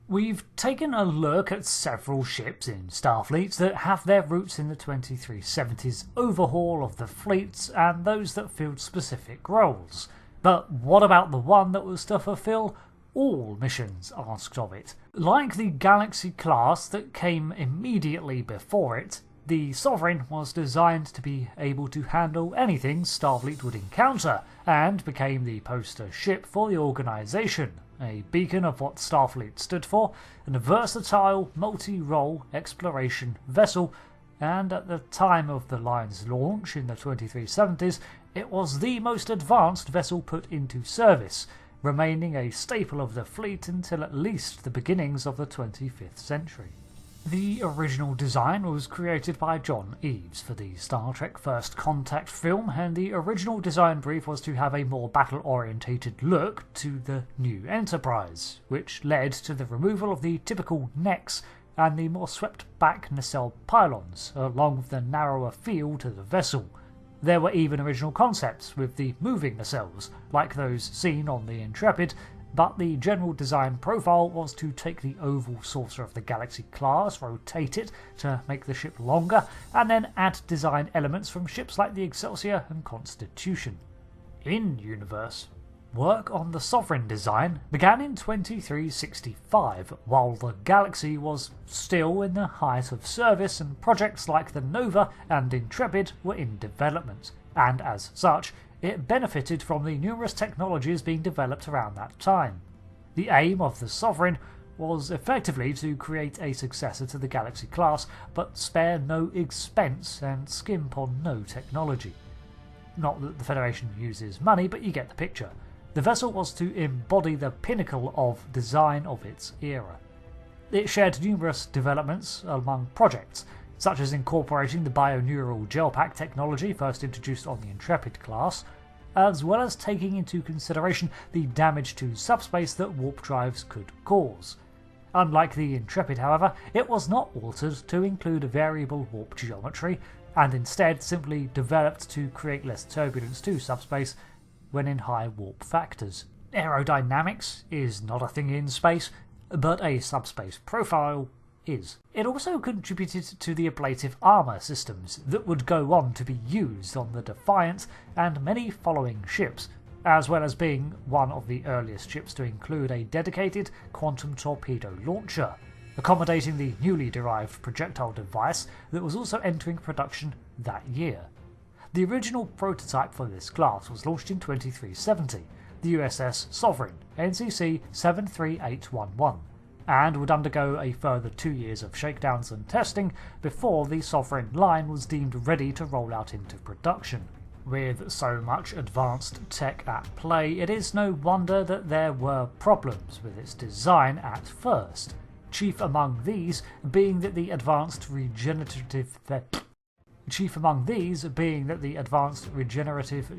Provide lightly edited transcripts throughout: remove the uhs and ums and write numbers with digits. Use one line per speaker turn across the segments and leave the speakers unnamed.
We've taken a look at several ships in Starfleet that have their roots in the 2370s overhaul of the fleets and those that filled specific roles. But what about the one that was to fulfill all missions asked of it? Like the Galaxy class that came immediately before it, the Sovereign was designed to be able to handle anything Starfleet would encounter, and became the poster ship for the organisation, a beacon of what Starfleet stood for, and a versatile, multi-role exploration vessel, and at the time of the line's launch in the 2370s, it was the most advanced vessel put into service, remaining a staple of the fleet until at least the beginnings of the 25th century. The original design was created by John Eaves for the Star Trek First Contact film, and the original design brief was to have a more battle-orientated look to the new Enterprise, which led to the removal of the typical necks and the more swept-back nacelle pylons, along with the narrower feel to the vessel. There were even original concepts with the moving nacelles, like those seen on the Intrepid, but the general design profile was to take the oval saucer of the Galaxy class, rotate it to make the ship longer, and then add design elements from ships like the Excelsior and Constitution. In-universe, work on the Sovereign design began in 2365, while the Galaxy was still in the height of service and projects like the Nova and Intrepid were in development, and as such, it benefited from the numerous technologies being developed around that time. The aim of the Sovereign was effectively to create a successor to the Galaxy class, but spare no expense and skimp on no technology. Not that the Federation uses money, but you get the picture. The vessel was to embody the pinnacle of design of its era. It shared numerous developments among projects, such as incorporating the bioneural gelpack technology first introduced on the Intrepid class, as well as taking into consideration the damage to subspace that warp drives could cause. Unlike the Intrepid, however, it was not altered to include variable warp geometry, and instead simply developed to create less turbulence to subspace when in high warp factors. Aerodynamics is not a thing in space, but a subspace profile is. It also contributed to the ablative armour systems that would go on to be used on the Defiant and many following ships, as well as being one of the earliest ships to include a dedicated quantum torpedo launcher, accommodating the newly derived projectile device that was also entering production that year. The original prototype for this class was launched in 2370, the USS Sovereign NCC-1701-E, and would undergo a further 2 years of shakedowns and testing before the Sovereign line was deemed ready to roll out into production. With so much advanced tech at play, it is no wonder that there were problems with its design at first, chief among these being that the advanced regenerative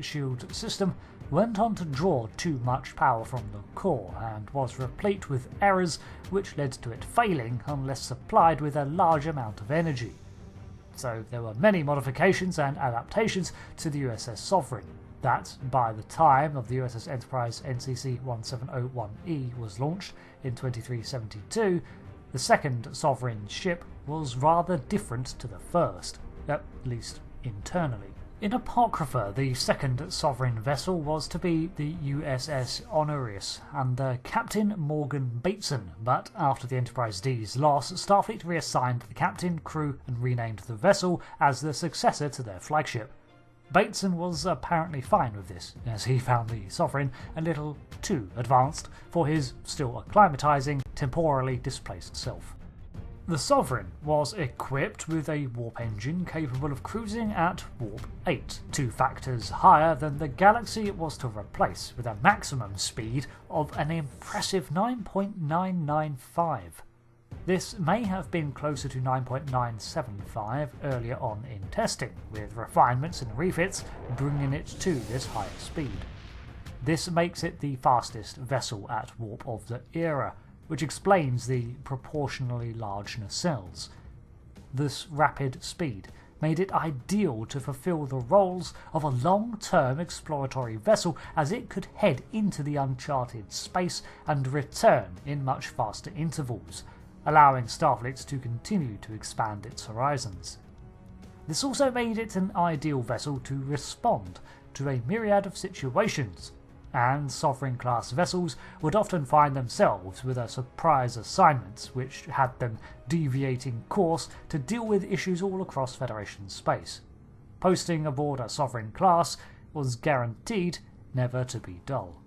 shield system went on to draw too much power from the core and was replete with errors which led to it failing unless supplied with a large amount of energy. So there were many modifications and adaptations to the USS Sovereign that, by the time of the USS Enterprise NCC-1701-E was launched in 2372, the second Sovereign ship was rather different to the first, at least internally. In Apocrypha, the second Sovereign vessel was to be the USS Honorius under Captain Morgan Bateson, but after the Enterprise D's loss, Starfleet reassigned the captain, crew, and renamed the vessel as the successor to their flagship. Bateson was apparently fine with this, as he found the Sovereign a little too advanced for his still acclimatizing, temporally displaced self. The Sovereign was equipped with a warp engine capable of cruising at warp 8, 2 factors higher than the Galaxy it was to replace, with a maximum speed of an impressive 9.995. This may have been closer to 9.975 earlier on in testing, with refinements and refits bringing it to this higher speed. This makes it the fastest vessel at warp of the era, which explains the proportionally large nacelles. This rapid speed made it ideal to fulfill the roles of a long-term exploratory vessel, as it could head into the uncharted space and return in much faster intervals, allowing Starfleet to continue to expand its horizons. This also made it an ideal vessel to respond to a myriad of situations, and Sovereign-class vessels would often find themselves with a surprise assignment which had them deviating course to deal with issues all across Federation space. Posting aboard a Sovereign class was guaranteed never to be dull.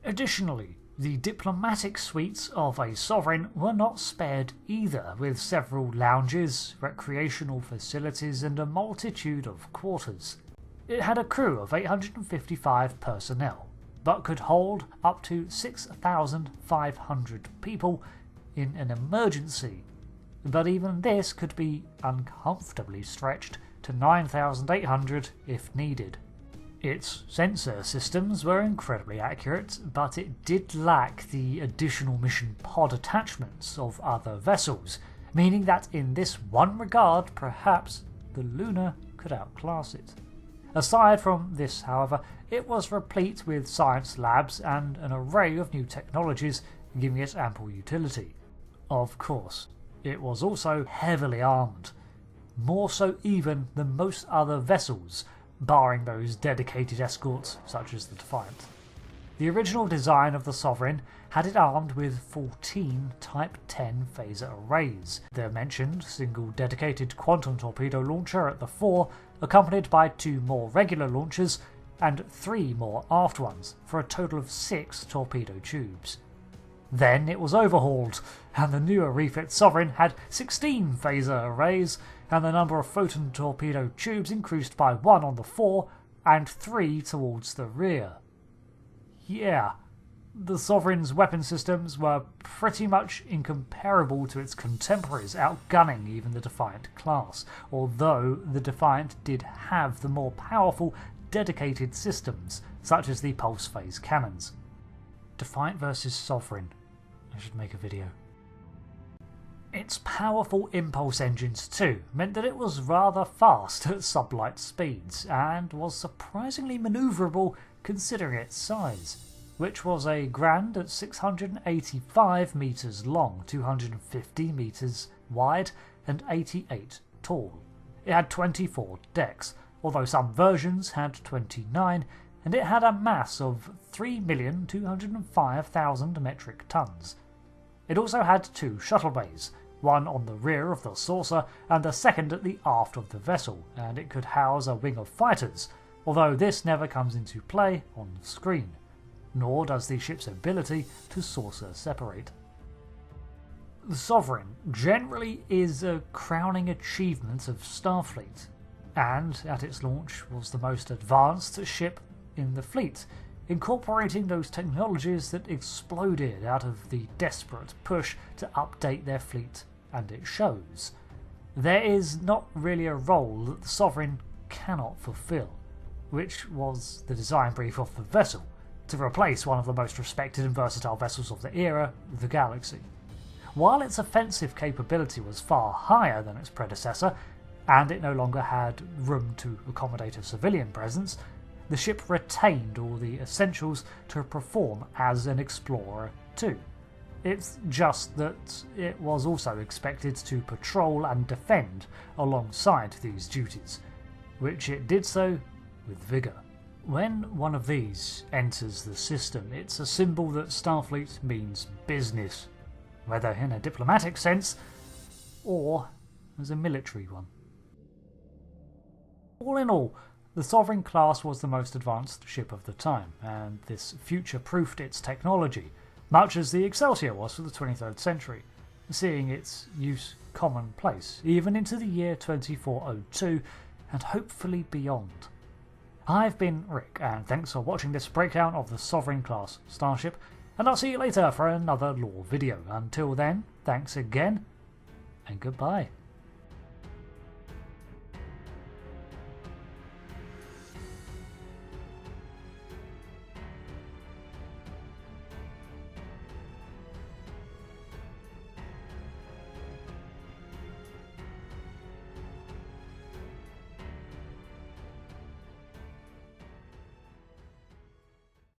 Additionally, the diplomatic suites of a Sovereign were not spared either, with several lounges, recreational facilities and a multitude of quarters. It had a crew of 855 personnel, but could hold up to 6,500 people in an emergency, but even this could be uncomfortably stretched to 9,800 if needed. Its sensor systems were incredibly accurate, but it did lack the additional mission pod attachments of other vessels, meaning that in this one regard perhaps the Luna could outclass it. Aside from this, however, it was replete with science labs and an array of new technologies, giving it ample utility. Of course, it was also heavily armed, more so even than most other vessels, barring those dedicated escorts such as the Defiant. The original design of the Sovereign had it armed with 14 Type 10 phaser arrays, the mentioned single dedicated quantum torpedo launcher at the fore, accompanied by 2 more regular launchers and 3 more aft ones, for a total of 6 torpedo tubes. Then it was overhauled, and the newer refit Sovereign had 16 phaser arrays, and the number of photon torpedo tubes increased by 1 on the fore and 3 towards the rear. Yeah, the Sovereign's weapon systems were pretty much incomparable to its contemporaries, outgunning even the Defiant class, although the Defiant did have the more powerful dedicated systems, such as the pulse phase cannons. Defiant versus Sovereign. I should make a video. Its powerful impulse engines too meant that it was rather fast at sublight speeds, and was surprisingly manoeuvrable considering its size, which was a grand at 685 metres long, 250 metres wide and 88 tall. It had 24 decks, although some versions had 29, and it had a mass of 3,205,000 metric tons. It also had 2 shuttle bays, one on the rear of the saucer and the second at the aft of the vessel, and it could house a wing of fighters, although this never comes into play on screen, nor does the ship's ability to saucer separate. The Sovereign generally is a crowning achievement of Starfleet, and at its launch was the most advanced ship in the fleet, incorporating those technologies that exploded out of the desperate push to update their fleet, and it shows. There is not really a role that the Sovereign cannot fulfill, which was the design brief of the vessel, to replace one of the most respected and versatile vessels of the era, the Galaxy. While its offensive capability was far higher than its predecessor, and it no longer had room to accommodate a civilian presence, the ship retained all the essentials to perform as an explorer too. It's just that it was also expected to patrol and defend alongside these duties, which it did so with vigour. When one of these enters the system, it's a symbol that Starfleet means business, whether in a diplomatic sense or as a military one. All in all, the Sovereign class was the most advanced ship of the time, and this future-proofed its technology, much as the Excelsior was for the 23rd century, seeing its use commonplace even into the year 2402 and hopefully beyond. I've been Rick, and thanks for watching this breakdown of the Sovereign class starship, and I'll see you later for another lore video. Until then, thanks again, and goodbye.